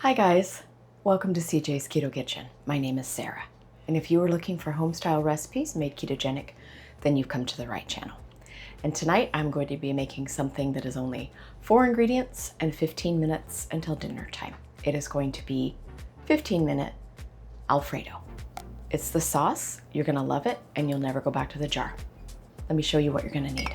Hi guys, welcome to CJ's Keto Kitchen. My name is Sarah, and if you are looking for home-style recipes made ketogenic, then you've come to the right channel. And tonight I'm going to be making something that is only 4 ingredients and 15 minutes until dinner time. It is going to be 15-minute Alfredo. It's the sauce, you're gonna love it, and you'll never go back to the jar. Let me show you what you're gonna need.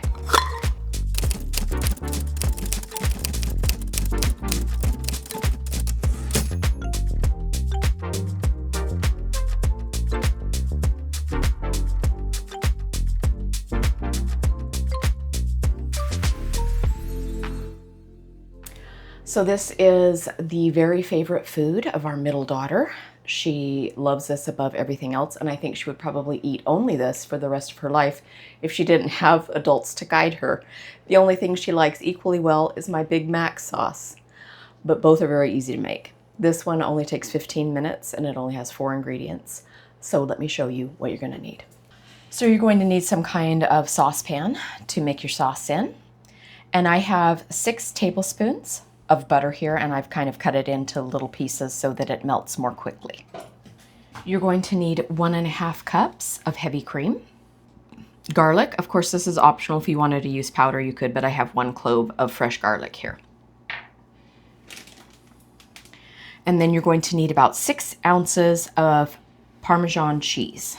So this is the very favorite food of our middle daughter. She loves this above everything else, and I think she would probably eat only this for the rest of her life if she didn't have adults to guide her. The only thing she likes equally well is my Big Mac sauce, but both are very easy to make. This one only takes 15 minutes and it only has 4 ingredients. So let me show you what you're going to need. So you're going to need some kind of saucepan to make your sauce in. And I have 6 tablespoons of butter here, and I've kind of cut it into little pieces so that it melts more quickly. You're going to need 1.5 cups of heavy cream. Garlic, of course this is optional. If you wanted to use powder you could, but I have 1 clove of fresh garlic here. And then you're going to need about 6 ounces of Parmesan cheese.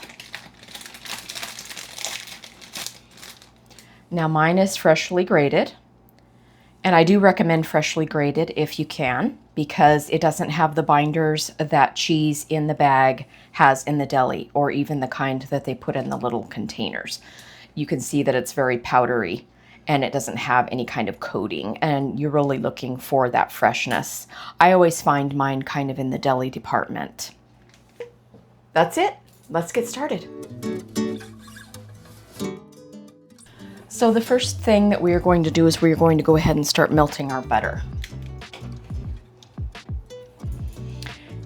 Now mine is freshly grated. And I do recommend freshly grated if you can, because it doesn't have the binders that cheese in the bag has in the deli, or even the kind that they put in the little containers. You can see that it's very powdery and it doesn't have any kind of coating, and you're really looking for that freshness. I always find mine kind of in the deli department. That's it. Let's get started. So the first thing that we are going to do is we are going to go ahead and start melting our butter.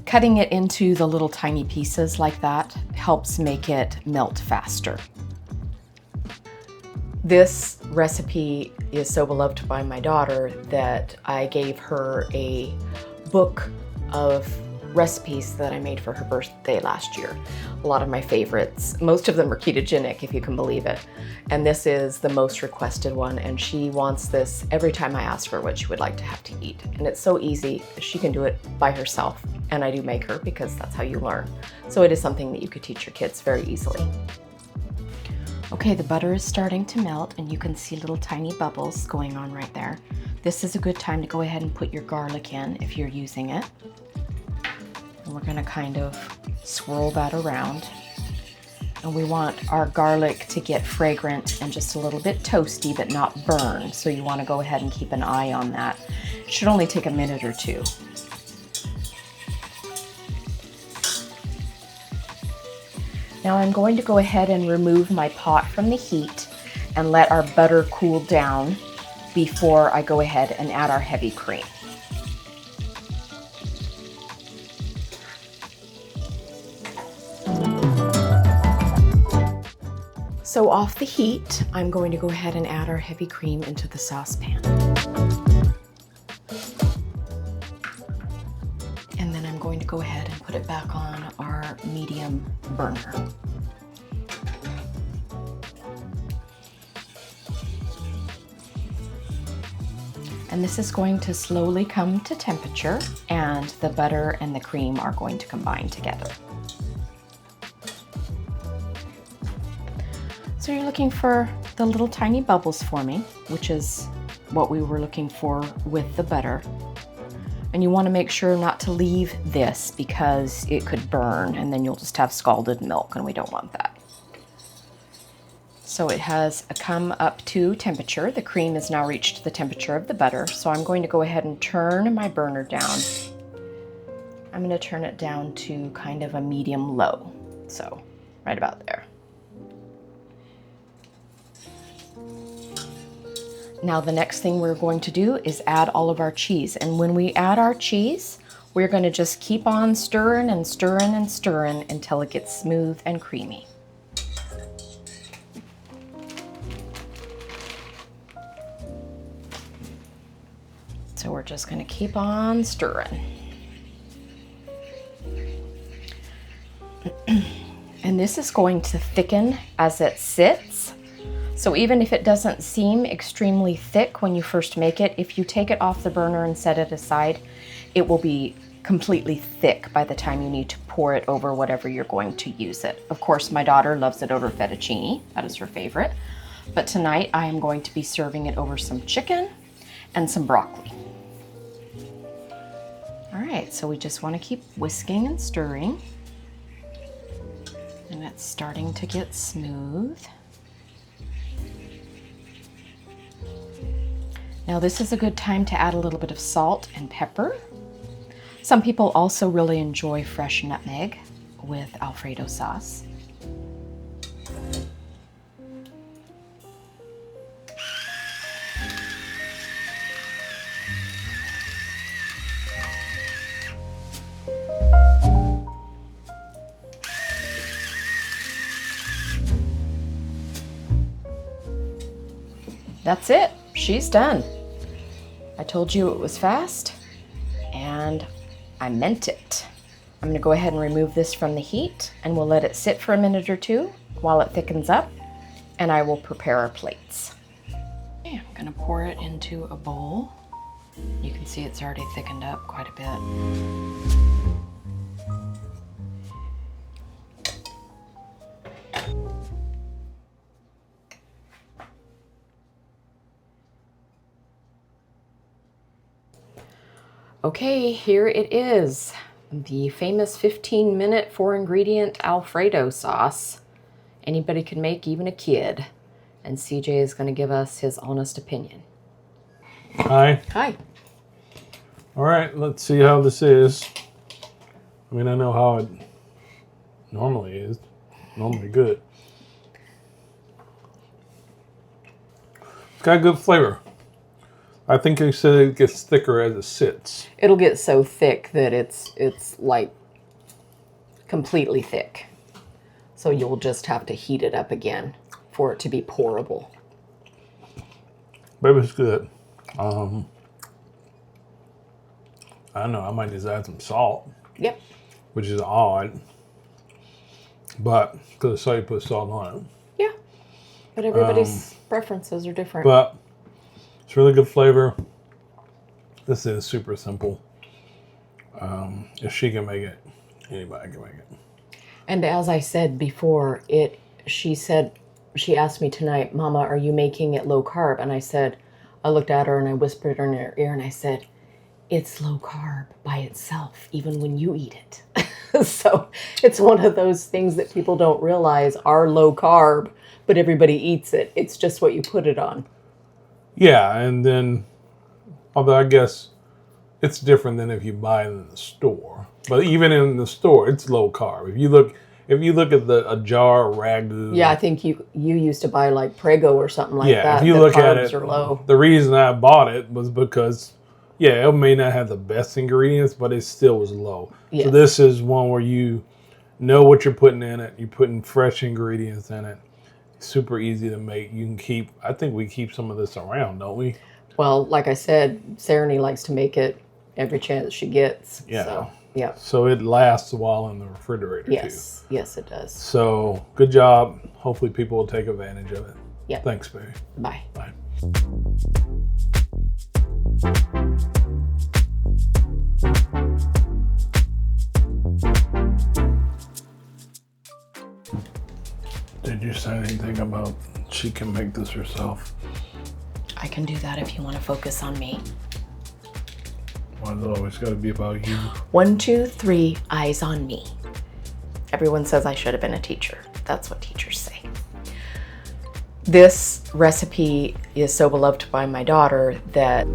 Cutting it into the little tiny pieces like that helps make it melt faster. This recipe is so beloved by my daughter that I gave her a book of recipes that I made for her birthday last year. A lot of my favorites. Most of them are ketogenic, if you can believe it. And this is the most requested one, and she wants this every time I ask her what she would like to have to eat. And it's so easy, she can do it by herself. And I do make her because that's how you learn. So it is something that you could teach your kids very easily. Okay, the butter is starting to melt and you can see little tiny bubbles going on right there. This is a good time to go ahead and put your garlic in if you're using it. And we're gonna kind of swirl that around. And we want our garlic to get fragrant and just a little bit toasty, but not burn. So you wanna go ahead and keep an eye on that. It should only take a minute or 2. Now I'm going to go ahead and remove my pot from the heat and let our butter cool down before I go ahead and add our heavy cream. So off the heat, I'm going to go ahead and add our heavy cream into the saucepan. And then I'm going to go ahead and put it back on our medium burner. And this is going to slowly come to temperature, and the butter and the cream are going to combine together. So you're looking for the little tiny bubbles forming, which is what we were looking for with the butter. And you want to make sure not to leave this because it could burn and then you'll just have scalded milk, and we don't want that. So it has come up to temperature. The cream has now reached the temperature of the butter. So I'm going to go ahead and turn my burner down. I'm going to turn it down to kind of a medium low. So right about there. Now the next thing we're going to do is add all of our cheese. And when we add our cheese, we're going to just keep on stirring and stirring and stirring until it gets smooth and creamy. So we're just going to keep on stirring. And this is going to thicken as it sits. So even if it doesn't seem extremely thick when you first make it, if you take it off the burner and set it aside, it will be completely thick by the time you need to pour it over whatever you're going to use it. Of course, my daughter loves it over fettuccine. That is her favorite. But tonight I am going to be serving it over some chicken and some broccoli. All right, so we just want to keep whisking and stirring. And it's starting to get smooth. Now this is a good time to add a little bit of salt and pepper. Some people also really enjoy fresh nutmeg with Alfredo sauce. That's it. She's done. I told you it was fast, and I meant it. I'm going to go ahead and remove this from the heat, and we'll let it sit for a minute or two while it thickens up, and I will prepare our plates. Okay, I'm going to pour it into a bowl. You can see it's already thickened up quite a bit. Okay, here it is. The famous 15-minute 4-ingredient Alfredo sauce. Anybody can make, even a kid. And CJ is going to give us his honest opinion. Hi. Hi. All right, let's see how this is. I mean, I know how it normally is. Normally good. It's got good flavor. I think they said it gets thicker as it sits. It'll get so thick that it's like completely thick. So you'll just have to heat it up again for it to be pourable. But it's good. I don't know, I might just add some salt. Yep. Which is odd. But, because I saw you put salt on it. Yeah. But everybody's preferences are different. But it's really good flavor. This is super simple. If she can make it, anybody can make it. And as I said before, she asked me tonight, Mama, are you making it low carb? And I looked at her and I whispered in her ear and I said, it's low carb by itself, even when you eat it. So it's one of those things that people don't realize are low carb, but everybody eats it. It's just what you put it on. Yeah, and then, although I guess it's different than if you buy it in the store. But even in the store, it's low carb. If you look at a jar of ragu. Yeah, I think you used to buy like Prego or something like that. Yeah, if you look at it, are low. The reason I bought it was because, yeah, it may not have the best ingredients, but it still was low. Yes. So this is one where you know what you're putting in it. You're putting fresh ingredients in it. Super easy to make. You can keep, I think we keep some of this around, don't we? Well, like I said, Sarah likes to make it every chance she gets. Yeah. So, yeah. So it lasts a while in the refrigerator too. Yes, it does. So good job. Hopefully people will take advantage of it. Yeah. Thanks, Barry. Bye. Bye. Did you say anything about she can make this herself? I can do that if you want to focus on me. Why is it always got to be about you? 1, 2, 3, eyes on me. Everyone says I should have been a teacher. That's what teachers say. This recipe is so beloved by my daughter that